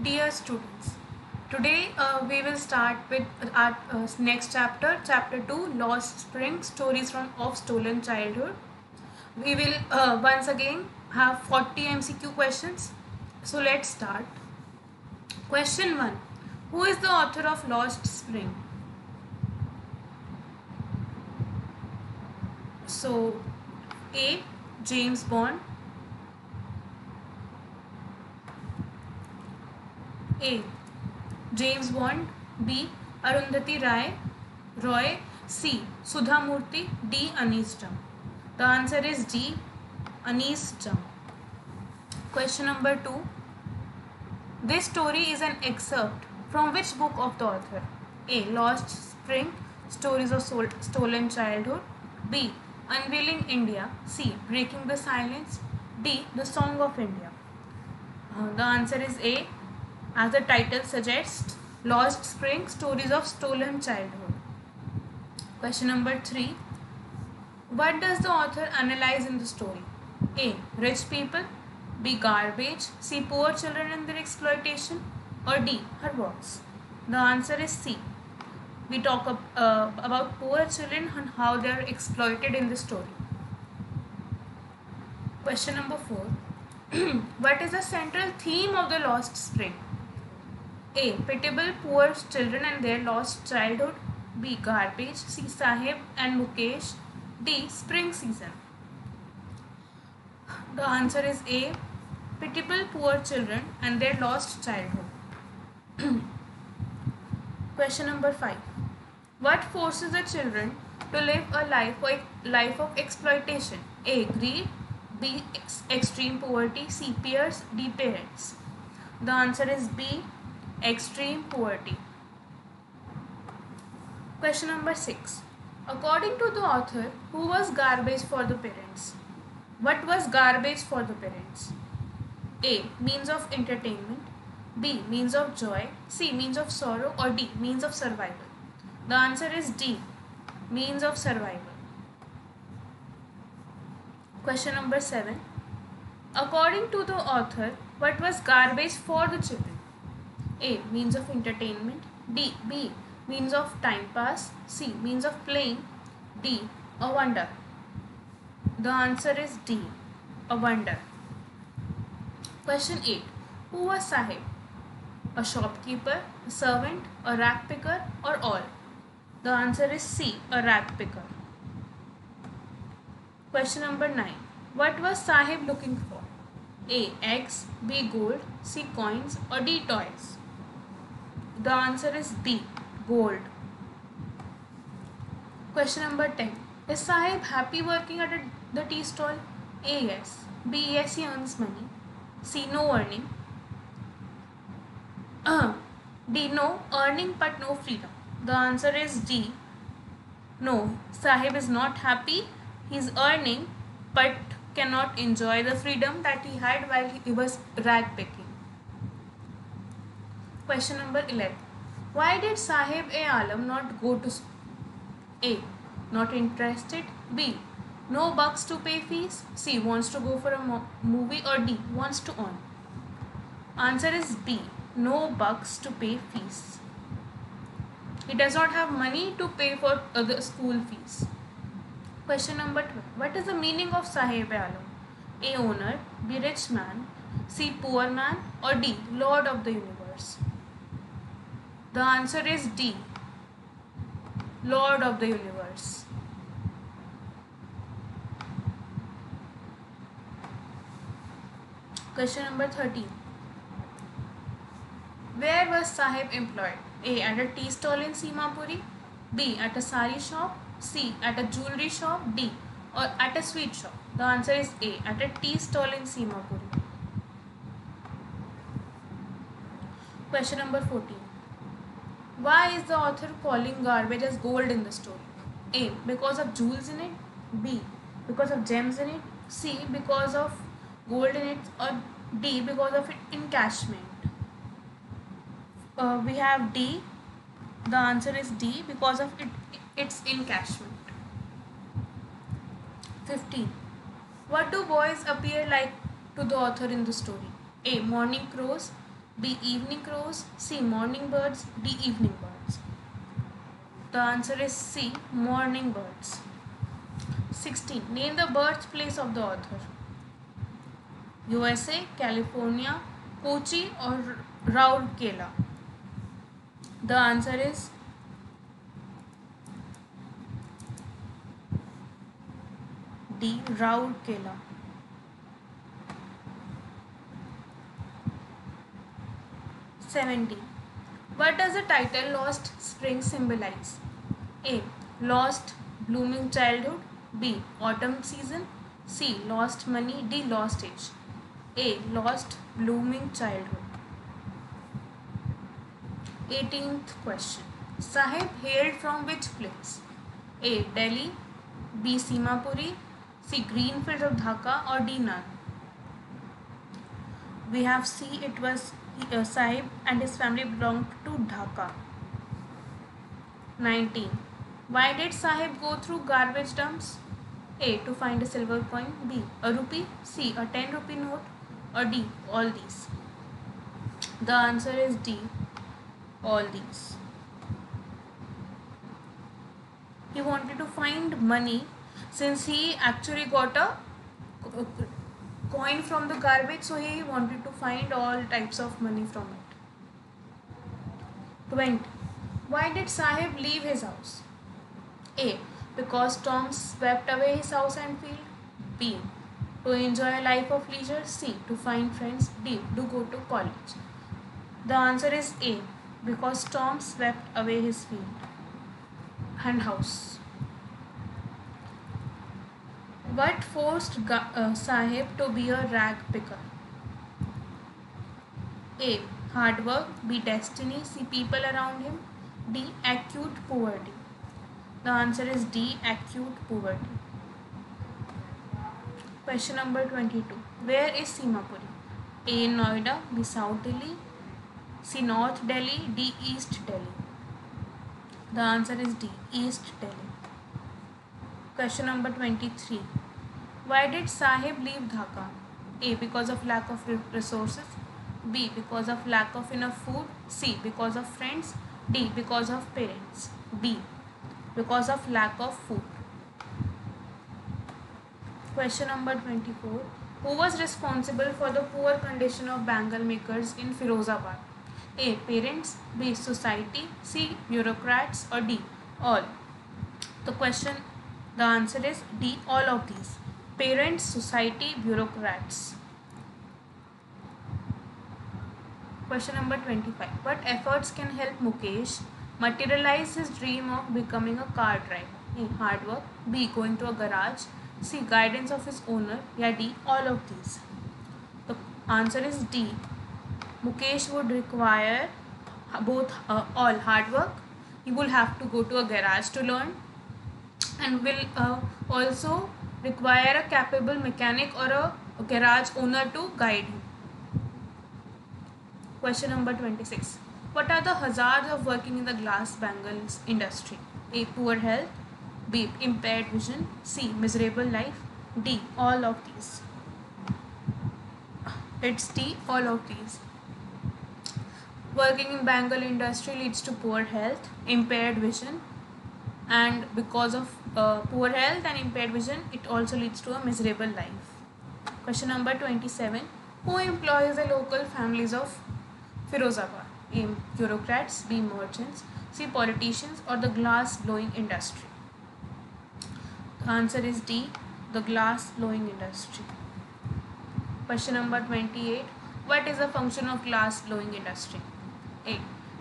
Dear students, today we will start with our next chapter, chapter 2, Lost Spring, Stories from of Stolen Childhood. We will once again have 40 MCQ questions. So let's start. Question 1. Who is the author of Lost Spring? So A. James Bond. A. James Bond. B. Arundhati Roy. C. Sudha Murthy. D. Anis Jam. The answer is D. Anis Jam. Question number 2. This story is an excerpt from which book of the author? A. Lost Spring, Stories of Stolen Childhood. B. Unveiling India. C. Breaking the Silence. D. The Song of India. The answer is A. As the title suggests, Lost Spring, Stories of Stolen Childhood. Question number 3. What does the author analyze in the story? A. Rich people. B. Garbage. C. Poor children and their exploitation. Or D. Her works. The answer is C. We talk about poor children and how they are exploited in the story. Question number 4. What is the central theme of the Lost Spring? A. Pitiable poor children and their lost childhood. B. Garbage. C. Sahib and Mukesh. D. Spring season. The answer is A. Pitiable poor children and their lost childhood. Question number 5. What forces the children to live a life of exploitation? A. Greed. B. Extreme poverty. C. Peers. D. Parents. The answer is B. Extreme poverty. Question number 6. According to the author, who was garbage for the parents? What was garbage for the parents? A. Means of entertainment. B. Means of joy. C. Means of sorrow. Or D. Means of survival. The answer is D. Means of survival. Question number 7. According to the author, what was garbage for the children? A. Means of entertainment. B. Means of time pass. C. Means of playing. D. A wonder. The answer is D. A wonder. Question 8. Who was Sahib? A shopkeeper, a servant, a rag picker, or all? The answer is C. A rag picker. Question number 9. What was Sahib looking for? A. Eggs. B. Gold. C. Coins. Or D. Toys. The answer is B. Gold. Question number 10. Is Sahib happy working at the tea stall? A. Yes. B. Yes, he earns money. C. No earning. D. No earning but no freedom. The answer is D. No, Sahib is not happy. He is earning but cannot enjoy the freedom that he had while he was rag picking. Question number 11. Why did Sahib-e-Alam not go to school? A. Not interested. B. No bucks to pay fees. C. Wants to go for a movie. Or D. Wants to earn. Answer is B. No bucks to pay fees. He does not have money to pay for the school fees. Question number 12. What is the meaning of Sahib-e-Alam? A. Owner. B. Rich man. C. Poor man. Or D. Lord of the universe. The answer is D. Lord of the universe. Question number 13. Where was Sahib employed? A. At a tea stall in Simapuri. B. At a sari shop. C. At a jewelry shop. D. Or at a sweet shop. The answer is A. At a tea stall in Simapuri. Question number 14. Why is the author calling garbage as gold in the story? A. Because of jewels in it. B. Because of gems in it. C. Because of gold in it. Or D. Because of encashment. We have D. The answer is D. Because of its encashment. 15. What do boys appear like to the author in the story? A. Morning crows. B. Evening crows. C. Morning birds. D. Evening birds. The answer is C. Morning birds. 16. Name the birthplace of the author. USA, California, Kochi or Rourkela. The answer is D. Rourkela. 17. What does the title Lost Spring symbolize? A. Lost blooming childhood. B. Autumn season. C. Lost money. D. Lost age. A. Lost blooming childhood. 18th question. Sahib hailed from which place? A. Delhi. B. Simapuri. C. Greenfield of Dhaka or D. None. We have C. It was Sahib and his family belonged to Dhaka. 19. Why did Sahib go through garbage dumps? A. To find a silver coin. B. A rupee. C. A 10 rupee note. Or D. All these. The answer is D. All these. He wanted to find money since he actually got a coin from the garbage, so he wanted to find all types of money from it. 20. Why did Sahib leave his house? A. Because Tom swept away his house and field. B. To enjoy a life of leisure. C. To find friends. D. To go to college. The answer is A. Because Tom swept away his field and house. What forced Sahib to be a rag picker? A. Hard work. B. Destiny. C. People around him. D. Acute poverty. The answer is D. Acute poverty. Question number 22. Where is Simapuri? A. Noida. B. South Delhi. C. North Delhi. D. East Delhi. The answer is D. East Delhi. Question number 23. Why did Sahib leave Dhaka? A. Because of lack of resources. B. Because of lack of enough food. C. Because of friends. D. Because of parents. B. Because of lack of food. Question number 24. Who was responsible for the poor condition of bangle makers in Firozabad? A. Parents. B. Society. C. Bureaucrats. Or D. All. The answer is D. All of these. Parents, society, bureaucrats. Question number 25. What efforts can help Mukesh materialize his dream of becoming a car driver? A. Hard work. B. Going to a garage. C. Guidance of his owner. Yeah, D. All of these. The answer is D. Mukesh would require both all hard work. He will have to go to a garage to learn, and will also require a capable mechanic or a garage owner to guide him. Question number 26. What are the hazards of working in the glass bangles industry? A. Poor health. B. Impaired vision. C. Miserable life. D. All of these. It's D. All of these. Working in bangle industry leads to poor health, impaired vision, and because of poor health and impaired vision, it also leads to a miserable life. Question number 27. Who employs the local families of Firozabad? A. Bureaucrats. B. Merchants. C. Politicians. Or the glass blowing industry. The answer is D. The glass blowing industry. Question number 28. What is the function of glass blowing industry? A.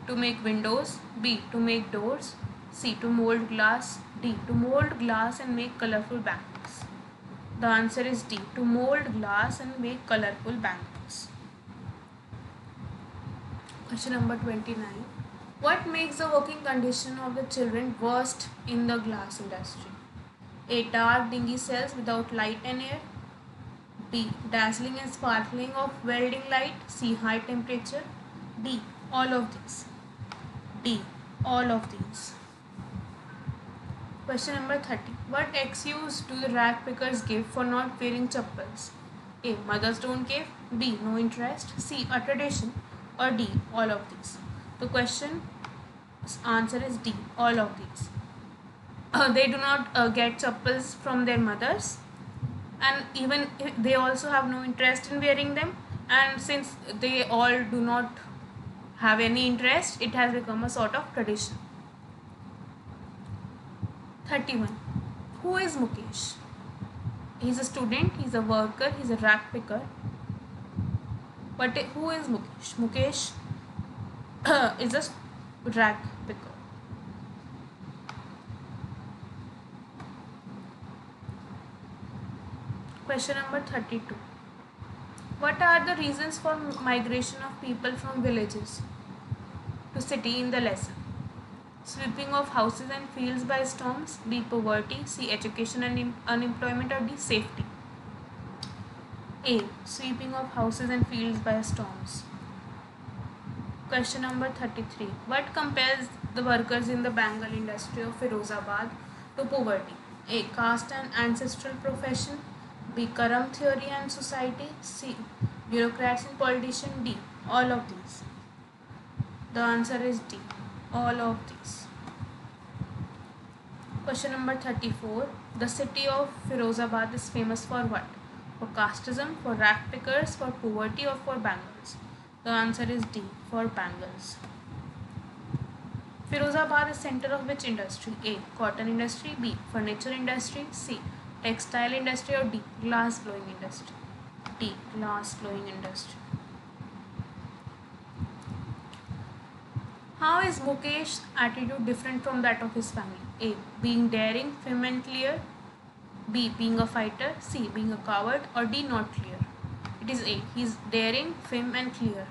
To make windows. B. To make doors. C. To mold glass. D. To mold glass and make colorful bangles. The answer is D. To mold glass and make colorful bangles. Question number 29. What makes the working condition of the children worst in the glass industry? A. Dark dingy cells without light and air. B. Dazzling and sparkling of welding light. C. High temperature. D. All of these. D. All of these. Question number 30. What excuse do the rag pickers give for not wearing chappals? A. Mothers don't give. B. No interest. C. A tradition. or D, all of these? The question answer is D, all of these. They do not get chappals from their mothers, and even they also have no interest in wearing them, and since they all do not have any interest, it has become a sort of tradition. 31. Who is Mukesh? He's a student, he's a worker, he's a rag picker. But who is Mukesh? Mukesh is a rag picker. Question number 32. What are the reasons for migration of people from villages to city in the lesson? Sweeping of houses and fields by storms, B. Poverty, C. Education and unemployment, or D. Safety? A. Sweeping of houses and fields by storms. Question number 33. What compels the workers in the bangle industry of Firozabad to poverty? A. Caste and ancestral profession, B. Karam theory and society, C. Bureaucrats and politicians, D. all of these. The answer is D, all of these. Question number 34. The city of Firozabad is famous for what? For casteism, for rag pickers, for poverty, or for bangles? The answer is D, for bangles. Firozabad is center of which industry? A. Cotton industry, B. Furniture industry, C. Textile industry, or D. Glass blowing industry? D. Glass blowing industry. How is Mukesh's attitude different from that of his family? A. Being daring, firm and clear, B. Being a fighter, C. Being a coward, or D. Not clear? It is A. He is daring, firm and clear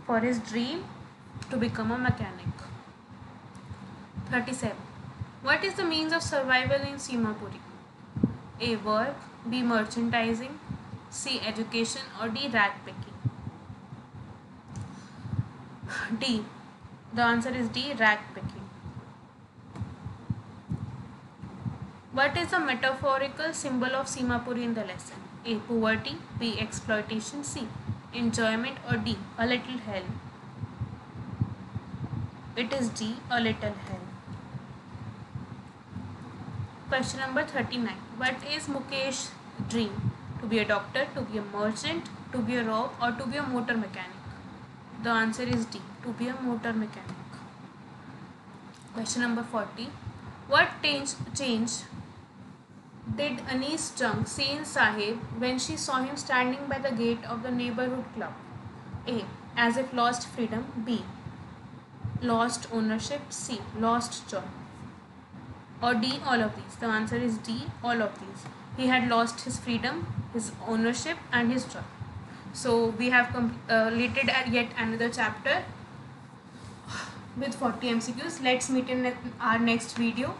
for his dream to become a mechanic. 37. What is the means of survival in Simapuri? A. Work, B. Merchandising, C. Education, or D. Rag picking? D. The answer is D. Rag picking. What is the metaphorical symbol of Simapuri in the lesson? A. Poverty, B. Exploitation, C. Enjoyment, or D. A little hell? It is D. A little hell. Question number 39. What is Mukesh's dream? To be a doctor, to be a merchant, to be a robber, or to be a motor mechanic? The answer is D. To be a motor mechanic. Question number 40. What change did Anis Jung see in Sahib when she saw him standing by the gate of the neighborhood club? A. As if lost freedom, B. Lost ownership, C. Lost joy, or D. all of these? The answer is D. all of these. He had lost his freedom, his ownership, and his joy. So we have completed yet another chapter with 40 MCQs. Let's meet in our next video.